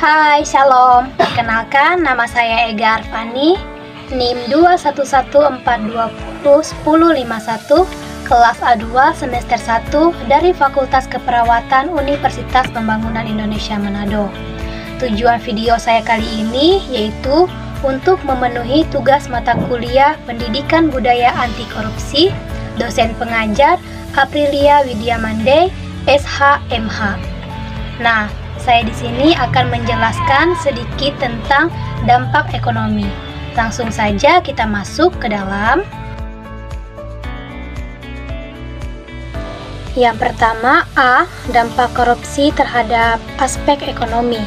Hai, Shalom. Perkenalkan, nama saya Ega Arfani, NIM 2114201051, kelas A2 semester 1 dari Fakultas Keperawatan Universitas Pembangunan Indonesia Manado. Tujuan video saya kali ini yaitu untuk memenuhi tugas mata kuliah Pendidikan Budaya Anti Korupsi, dosen pengajar Aprilia Widiamande, SH.MH. Nah, saya di sini akan menjelaskan sedikit tentang dampak ekonomi. Langsung saja kita masuk ke dalam. Yang pertama, A. Dampak korupsi terhadap aspek ekonomi.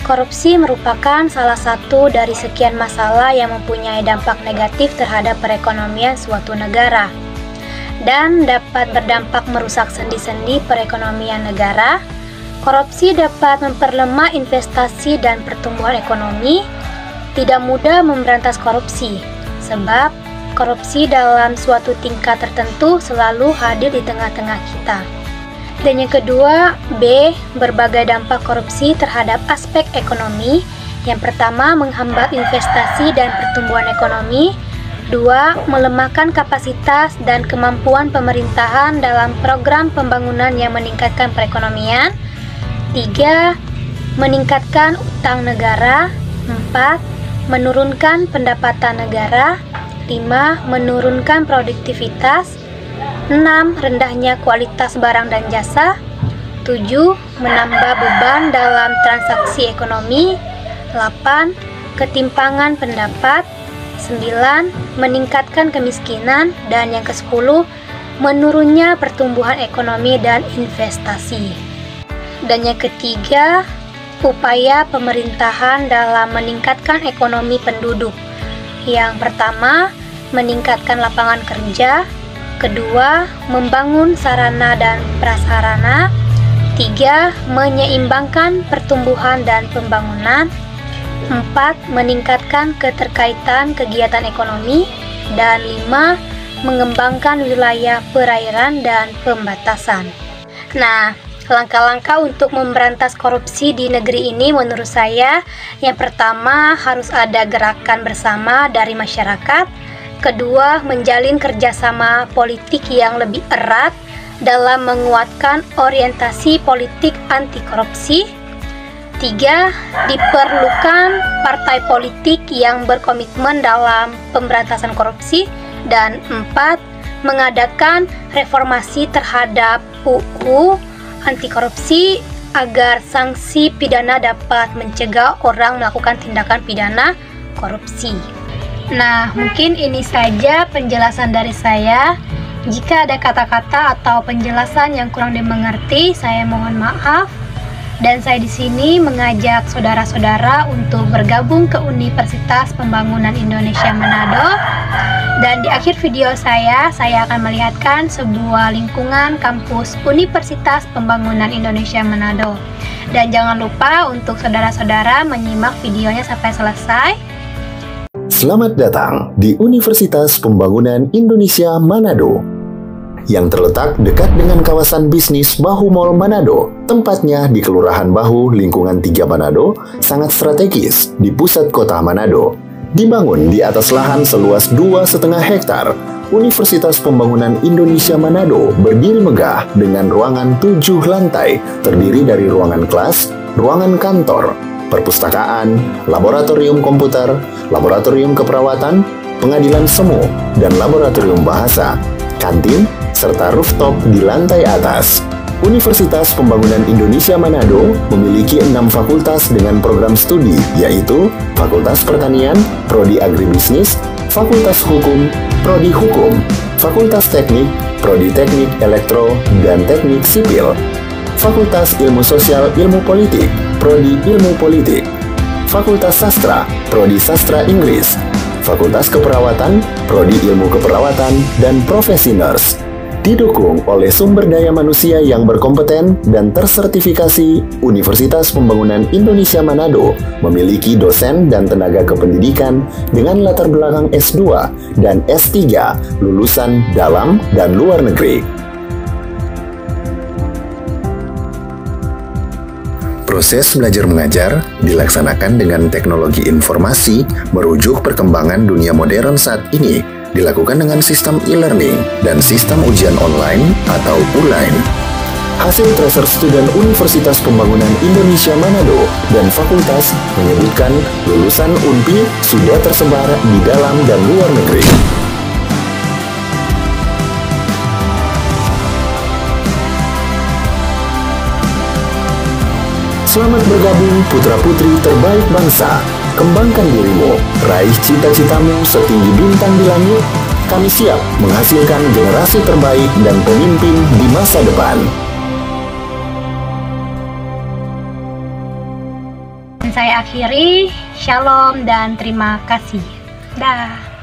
Korupsi merupakan salah satu dari sekian masalah yang mempunyai dampak negatif terhadap perekonomian suatu negara dan dapat berdampak merusak sendi-sendi perekonomian negara. Korupsi dapat memperlemah investasi dan pertumbuhan ekonomi. Tidak mudah memberantas korupsi, sebab korupsi dalam suatu tingkat tertentu selalu hadir di tengah-tengah kita. Dan yang kedua, B. Berbagai dampak korupsi terhadap aspek ekonomi. Yang pertama, menghambat investasi dan pertumbuhan ekonomi. 2. Melemahkan kapasitas dan kemampuan pemerintahan dalam program pembangunan yang meningkatkan perekonomian. 3. Meningkatkan utang negara. 4. Menurunkan pendapatan negara. 5. Menurunkan produktivitas. 6. Rendahnya kualitas barang dan jasa. 7. Menambah beban dalam transaksi ekonomi. 8. Ketimpangan pendapat. 9. Meningkatkan kemiskinan. Dan yang ke-10, menurunnya pertumbuhan ekonomi dan investasi. Dan yang ketiga, upaya pemerintahan dalam meningkatkan ekonomi penduduk. Yang pertama, meningkatkan lapangan kerja. Kedua, membangun sarana dan prasarana. 3. Menyeimbangkan pertumbuhan dan pembangunan. 4. Meningkatkan keterkaitan kegiatan ekonomi. Dan 5. Mengembangkan wilayah perairan dan pembatasan. Nah, langkah-langkah untuk memberantas korupsi di negeri ini menurut saya, yang pertama harus ada gerakan bersama dari masyarakat. Kedua, menjalin kerjasama politik yang lebih erat dalam menguatkan orientasi politik anti korupsi. 3. Diperlukan partai politik yang berkomitmen dalam pemberantasan korupsi. Dan 4. Mengadakan reformasi terhadap UU anti korupsi agar sanksi pidana dapat mencegah orang melakukan tindakan pidana korupsi. Nah, mungkin ini saja penjelasan dari saya. Jika ada kata-kata atau penjelasan yang kurang dimengerti, saya mohon maaf. Dan saya di sini mengajak saudara-saudara untuk bergabung ke Universitas Pembangunan Indonesia Manado. Dan di akhir video saya akan melihatkan sebuah lingkungan kampus Universitas Pembangunan Indonesia Manado. Dan jangan lupa untuk saudara-saudara menyimak videonya sampai selesai. Selamat datang di Universitas Pembangunan Indonesia Manado, yang terletak dekat dengan kawasan bisnis Bahu Mall Manado. Tempatnya di Kelurahan Bahu, lingkungan 3 Manado, sangat strategis di pusat kota Manado. Dibangun di atas lahan seluas 2,5 hektar, Universitas Pembangunan Indonesia Manado berdiri megah dengan ruangan 7 lantai, terdiri dari ruangan kelas, ruangan kantor, perpustakaan, laboratorium komputer, laboratorium keperawatan, pengadilan semu, dan laboratorium bahasa, kantin, serta rooftop di lantai atas. Universitas Pembangunan Indonesia Manado memiliki 6 fakultas dengan program studi, yaitu Fakultas Pertanian, Prodi Agribisnis, Fakultas Hukum, Prodi Hukum, Fakultas Teknik, Prodi Teknik Elektro dan Teknik Sipil, Fakultas Ilmu Sosial Ilmu Politik, Prodi Ilmu Politik, Fakultas Sastra, Prodi Sastra Inggris, Fakultas Keperawatan, Prodi Ilmu Keperawatan, dan Profesi Nurse. Didukung oleh sumber daya manusia yang berkompeten dan tersertifikasi, Universitas Pembangunan Indonesia Manado memiliki dosen dan tenaga kependidikan dengan latar belakang S2 dan S3 lulusan dalam dan luar negeri. Proses belajar mengajar dilaksanakan dengan teknologi informasi merujuk perkembangan dunia modern saat ini, dilakukan dengan sistem e-learning dan sistem ujian online atau ULAIN. Hasil tracer student Universitas Pembangunan Indonesia Manado dan Fakultas menyebutkan lulusan UNPI sudah tersebar di dalam dan luar negeri. Selamat bergabung putra-putri terbaik bangsa. Kembangkan dirimu, raih cita-citamu setinggi bintang di langit. Kami siap menghasilkan generasi terbaik dan pemimpin di masa depan. Saya akhiri, shalom dan terima kasih. Dah.